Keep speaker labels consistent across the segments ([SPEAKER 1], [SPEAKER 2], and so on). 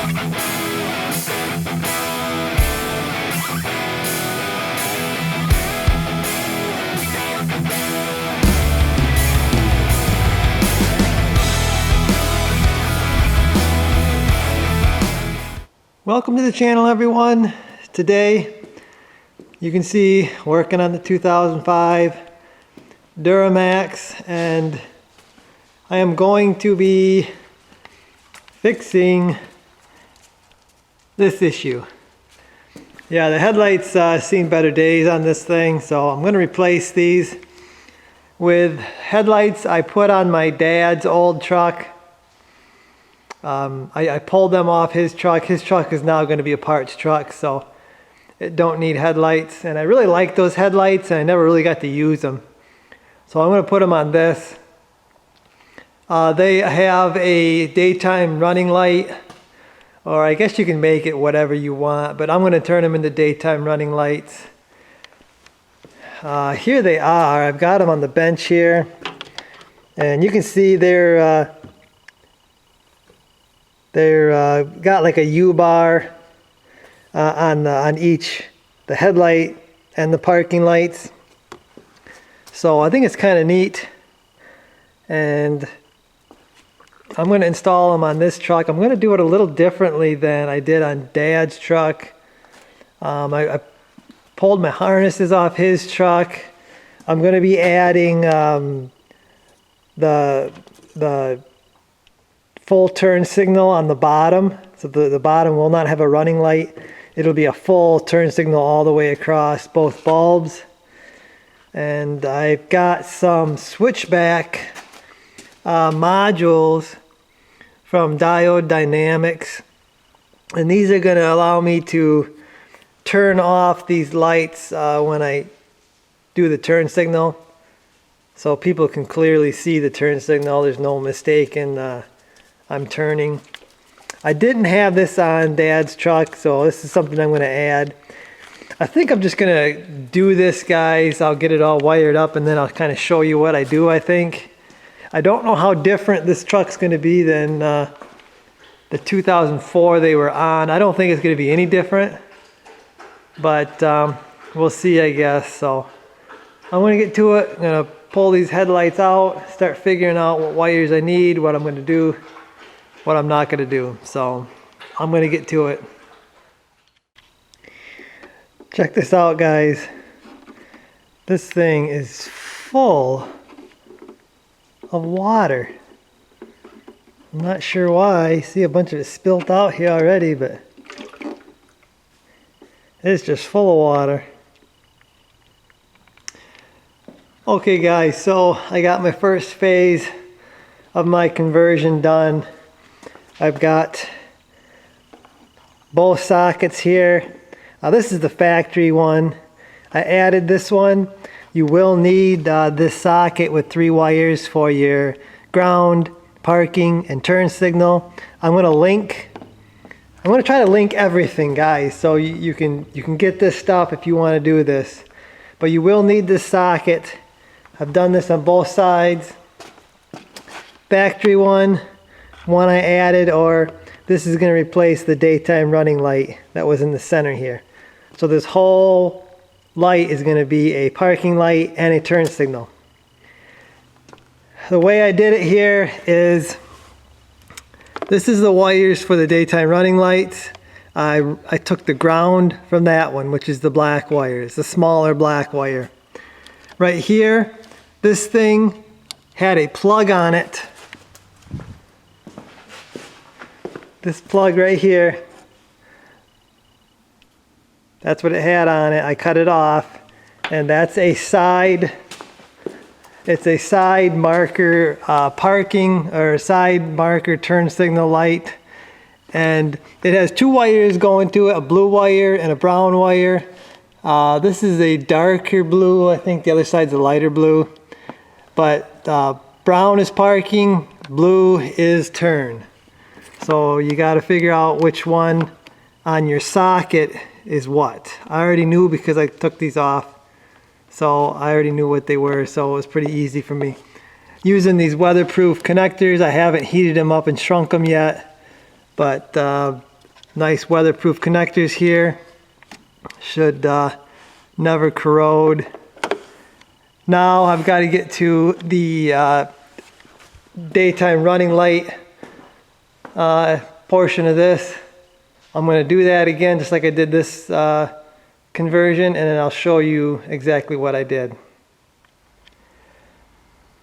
[SPEAKER 1] Welcome to the channel, everyone. Today you can see working on the 2005 Duramax, and I am going to be fixing this issue. Yeah, the headlights seen better days on this thing, so I'm going to replace these with headlights I put on my dad's old truck. I pulled them off his truck. His truck is now going to be a parts truck, so it don't need headlights. And I really like those headlights, and I never really got to use them. So I'm going to put them on this. They have a daytime running light, or I guess you can make it whatever you want, but I'm going to turn them into daytime running lights. Here they are. I've got them on the bench here, and you can see they're got like a U-bar on each, the headlight and the parking lights. So I think it's kind of neat, and I'm going to install them on this truck. I'm going to do it a little differently than I did on Dad's truck. I pulled my harnesses off his truck. I'm going to be adding the full turn signal on the bottom, so the bottom will not have a running light. It'll be a full turn signal all the way across both bulbs. And I've got some switchback modules from Diode Dynamics, and these are going to allow me to turn off these lights when I do the turn signal, so people can clearly see the turn signal. There's no mistake in I'm turning. I didn't have this on Dad's truck, so this is something I'm going to add. I think I'm just going to do this, guys. I'll get it all wired up, and then I'll kind of show you what I do, I think. I don't know how different this truck's going to be than the 2004 they were on. I don't think it's going to be any different, but we'll see, I guess. So I'm going to get to it. I'm going to pull these headlights out, start figuring out what wires I need, what I'm going to do, what I'm not going to do. So I'm going to get to it. Check this out, guys. This thing is full of water. I'm not sure why. I see a bunch of it spilt out here already, but it's just full of water. Okay, guys, so I got my first phase of my conversion done. I've got both sockets here. This is the factory one. I added this one. You will need this socket with 3 wires for your ground, parking, and turn signal. I'm going to try to link everything, guys, so you can get this stuff if you want to do this. But you will need this socket. I've done this on both sides. Factory one I added, or this is going to replace the daytime running light that was in the center here. So this whole light is going to be a parking light and a turn signal. The way I did it here is, this is the wires for the daytime running lights. I took the ground from that one, which is the black wire. It's the smaller black wire. Right here, this thing had a plug on it. This plug right here, that's what it had on it. I cut it off, and that's a side, it's a side marker parking, or side marker turn signal light. And it has 2 wires going to it, a blue wire and a brown wire. This is a darker blue. I think the other side's a lighter blue. But brown is parking, blue is turn. So you got to figure out which one on your socket is what. I already knew because I took these off. So I already knew what they were, so it was pretty easy for me. Using these weatherproof connectors, I haven't heated them up and shrunk them yet. But Nice weatherproof connectors here. Should never corrode. Now I've got to get to the daytime running light portion of this. I'm going to do that again just like I did this conversion, and then I'll show you exactly what I did.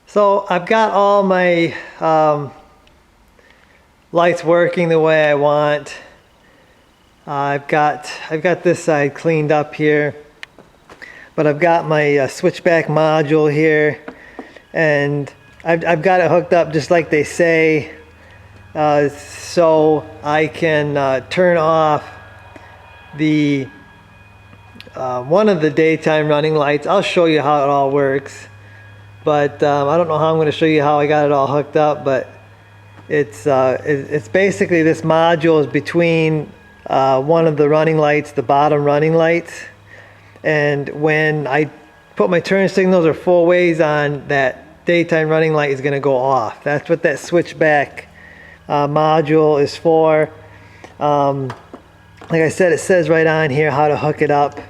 [SPEAKER 1] So I've got all my lights working the way I want. I've got this side cleaned up here, but I've got my switchback module here, and I've got it hooked up just like they say, so I can turn off the one of the daytime running lights. I'll show you how it all works, but I don't know how I'm going to show you how I got it all hooked up, but it's basically this module is between one of the running lights, the bottom running lights, and when I put my turn signals or full ways on, that daytime running light is going to go off. That's what that switchback module is for. Like I said, it says right on here how to hook it up.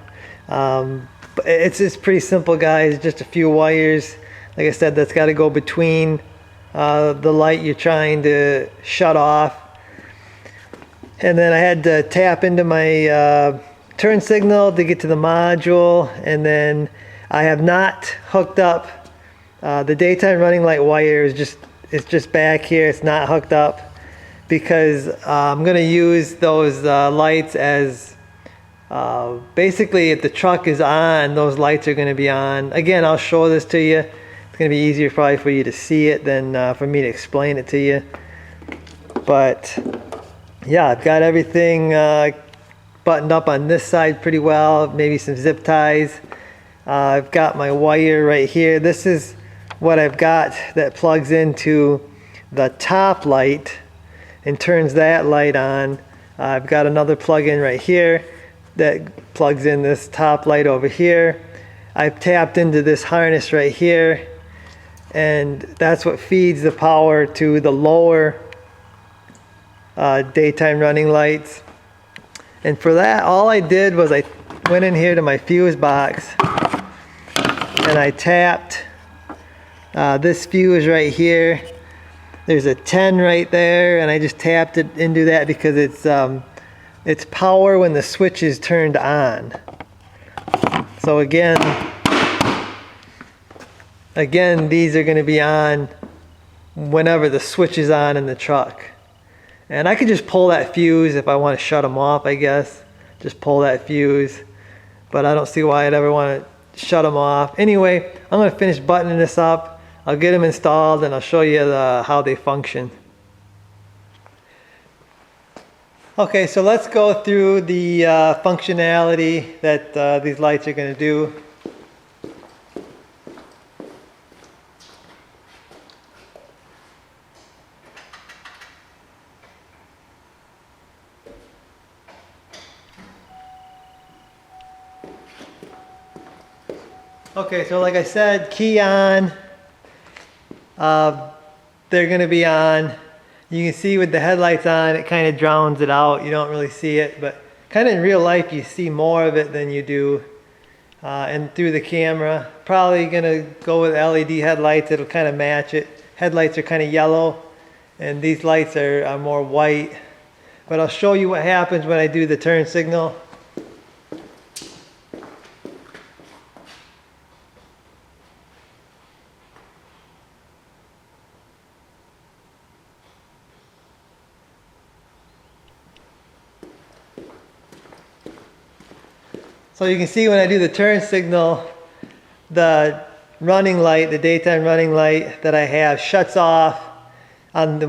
[SPEAKER 1] It's pretty simple, guys. Just a few wires. Like I said, that's got to go between the light you're trying to shut off. And then I had to tap into my turn signal to get to the module, and then I have not hooked up the daytime running light wire. It's just back here. It's not hooked up because I'm going to use those lights as basically if the truck is on, those lights are going to be on. Again, I'll show this to you. It's going to be easier probably for you to see it than for me to explain it to you. But yeah, I've got everything buttoned up on this side pretty well, maybe some zip ties. I've got my wire right here. This is what I've got that plugs into the top light and turns that light on. I've got another plug-in right here that plugs in this top light over here. I've tapped into this harness right here, and that's what feeds the power to the lower daytime running lights. And for that, all I did was I went in here to my fuse box and I tapped this fuse right here. There's a 10 right there, and I just tapped it into that because it's power when the switch is turned on. So again, these are going to be on whenever the switch is on in the truck. And I could just pull that fuse if I want to shut them off, I guess. Just pull that fuse. But I don't see why I'd ever want to shut them off. Anyway, I'm going to finish buttoning this up. I'll get them installed and I'll show you how they function. Okay, so let's go through the functionality that these lights are going to do. Okay, so like I said, key on. They're going to be on. You can see with the headlights on, it kind of drowns it out. You don't really see it, but kind of in real life, you see more of it than you do and through the camera. Probably going to go with LED headlights. It'll kind of match it. Headlights are kind of yellow, and these lights are more white. But I'll show you what happens when I do the turn signal. So you can see when I do the turn signal, the running light, the daytime running light that I have shuts off on the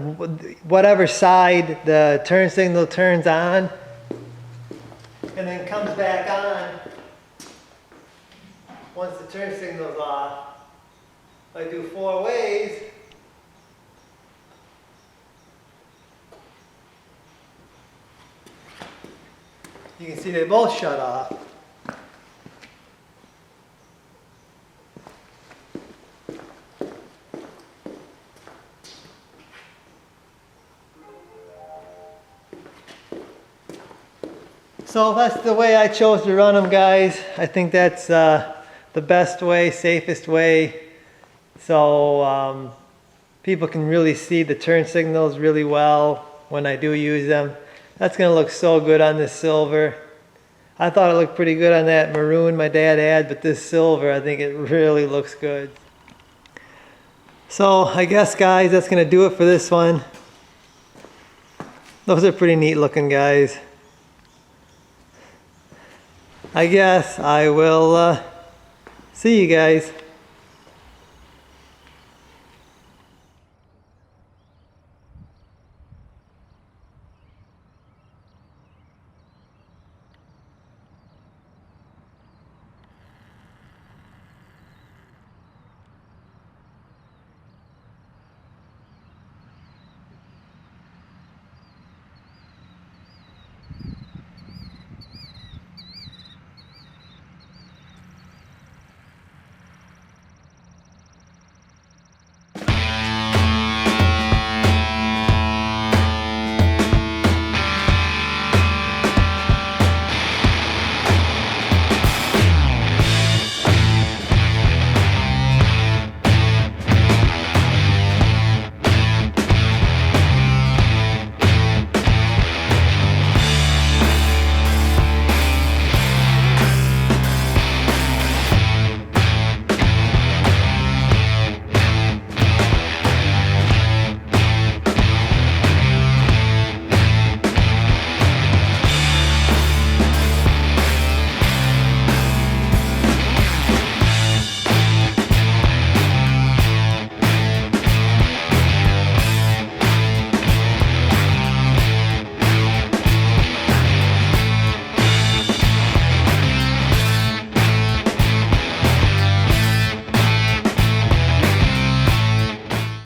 [SPEAKER 1] whatever side the turn signal turns on, and then comes back on once the turn signal's off. If I do 4 ways, you can see they both shut off. So that's the way I chose to run them, guys. I think that's the best way, safest way. So people can really see the turn signals really well when I do use them. That's gonna look so good on this silver. I thought it looked pretty good on that maroon my dad had, but this silver, I think it really looks good. So I guess, guys, that's gonna do it for this one. Those are pretty neat looking, guys. I guess I will see you guys.